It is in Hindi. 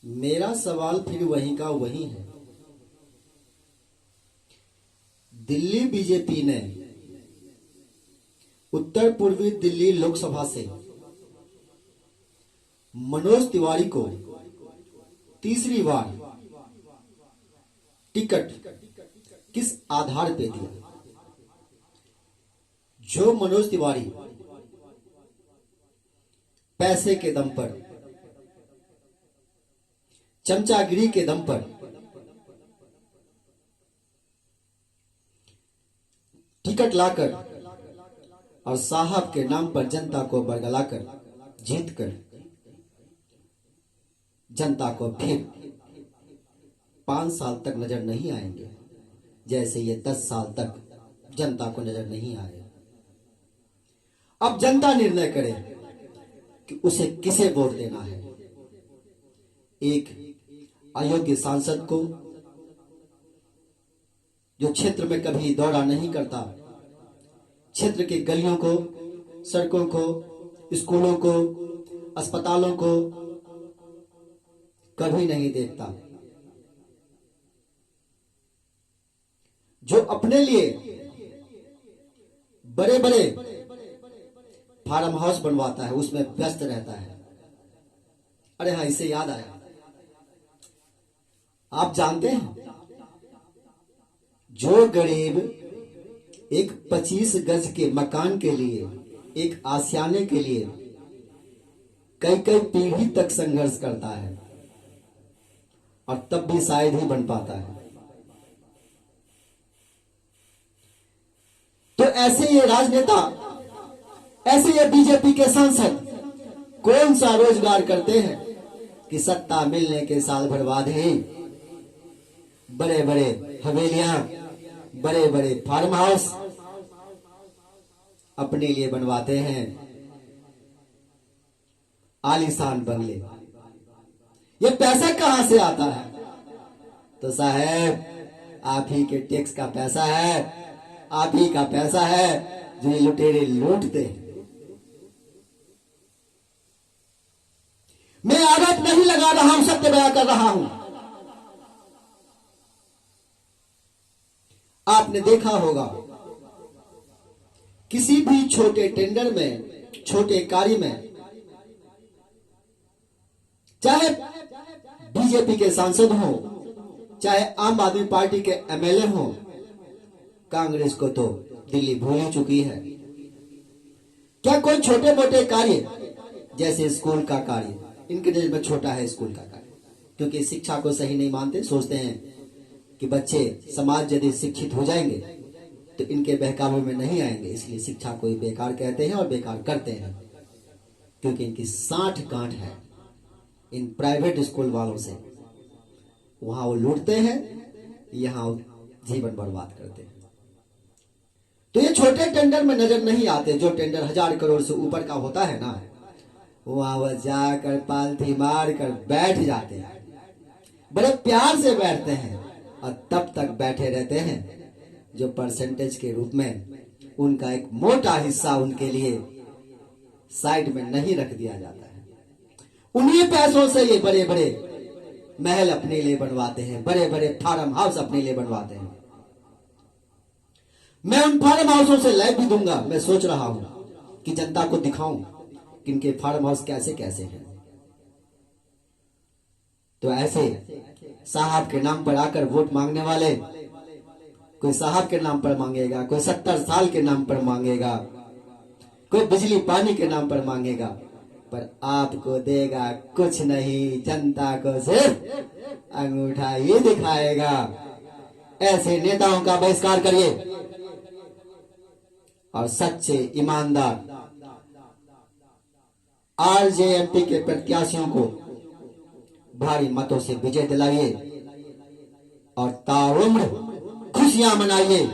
मेरा सवाल फिर वहीं का वहीं है। दिल्ली बीजेपी ने उत्तर पूर्वी दिल्ली लोकसभा से मनोज तिवारी को तीसरी बार टिकट किस आधार पे दिया? जो मनोज तिवारी पैसे के दम पर, चमचागिरी के दम पर टिकट लाकर और साहब के नाम पर जनता को बरगलाकर जीतकर जनता को फिर 5 साल तक नजर नहीं आएंगे, जैसे ये 10 साल तक जनता को नजर नहीं आए। अब जनता निर्णय करे कि उसे किसे वोट देना है। एक अयोग्य सांसद को, जो क्षेत्र में कभी दौरा नहीं करता, क्षेत्र के गलियों को, सड़कों को, स्कूलों को, अस्पतालों को कभी नहीं देखता, जो अपने लिए बड़े बड़े फार्म हाउस बनवाता है, उसमें व्यस्त रहता है। अरे हाँ, इसे याद आया, आप जानते हैं जो गरीब एक 25 गज के मकान के लिए, एक आशियाने के लिए कई कई पीढ़ी तक संघर्ष करता है और तब भी शायद ही बन पाता है, तो ऐसे ये राजनेता, ऐसे ये बीजेपी के सांसद कौन सा रोजगार करते हैं कि सत्ता मिलने के साल भर बाद ही बड़े बड़े हवेलियां, बड़े बड़े फार्म हाउस अपने लिए बनवाते हैं, आलीशान बंगले। ये पैसा कहां से आता है? तो साहब, आप ही के टैक्स का पैसा है, आप ही का पैसा है जो ये लुटेरे लूटते हैं। मैं आरोप नहीं लगा रहा हूं, सत्य बयां कर रहा हूं। आपने देखा होगा किसी भी छोटे टेंडर में, छोटे कार्य में, चाहे बीजेपी के सांसद हो, चाहे आम आदमी पार्टी के एमएलए हो, कांग्रेस को तो दिल्ली भूल ही चुकी है। क्या कोई छोटे मोटे कार्य, जैसे स्कूल का कार्य, इनके नजर में छोटा है स्कूल का कार्य, क्योंकि शिक्षा को सही नहीं मानते, सोचते हैं कि बच्चे समाज यदि शिक्षित हो जाएंगे तो इनके बहकावे में नहीं आएंगे, इसलिए शिक्षा को बेकार कहते हैं और बेकार करते हैं, क्योंकि इनकी साठ गांठ है इन प्राइवेट स्कूल वालों से। वहां वो लूटते हैं, यहां जीवन बर्बाद करते हैं। तो ये छोटे टेंडर में नजर नहीं आते। जो टेंडर 1000 करोड़ से ऊपर का होता है ना, वहां वह जाकर पालथी मार कर बैठ जाते हैं, बड़े प्यार से बैठते हैं और तब तक बैठे रहते हैं जो परसेंटेज के रूप में उनका एक मोटा हिस्सा उनके लिए साइड में नहीं रख दिया जाता है। उन्हीं पैसों से ये बड़े बड़े महल अपने लिए बनवाते हैं, बड़े बड़े फार्म हाउस अपने लिए बनवाते हैं। मैं उन फार्म हाउसों से लाइव भी दूंगा। मैं सोच रहा हूं कि जनता को दिखाऊं कि इनके फार्म हाउस कैसे कैसे हैं। तो ऐसे साहब के नाम पर आकर वोट मांगने वाले, कोई साहब के नाम पर मांगेगा, कोई 70 साल के नाम पर मांगेगा, कोई बिजली पानी के नाम पर मांगेगा, पर आपको देगा कुछ नहीं, जनता को सिर्फ अंगूठा ही दिखाएगा। ऐसे नेताओं का बहिष्कार करिए और सच्चे ईमानदार आरजेएमपी के प्रत्याशियों को भारी मतों से विजय दिलाइए और ताउम्र खुशियां मनाइए।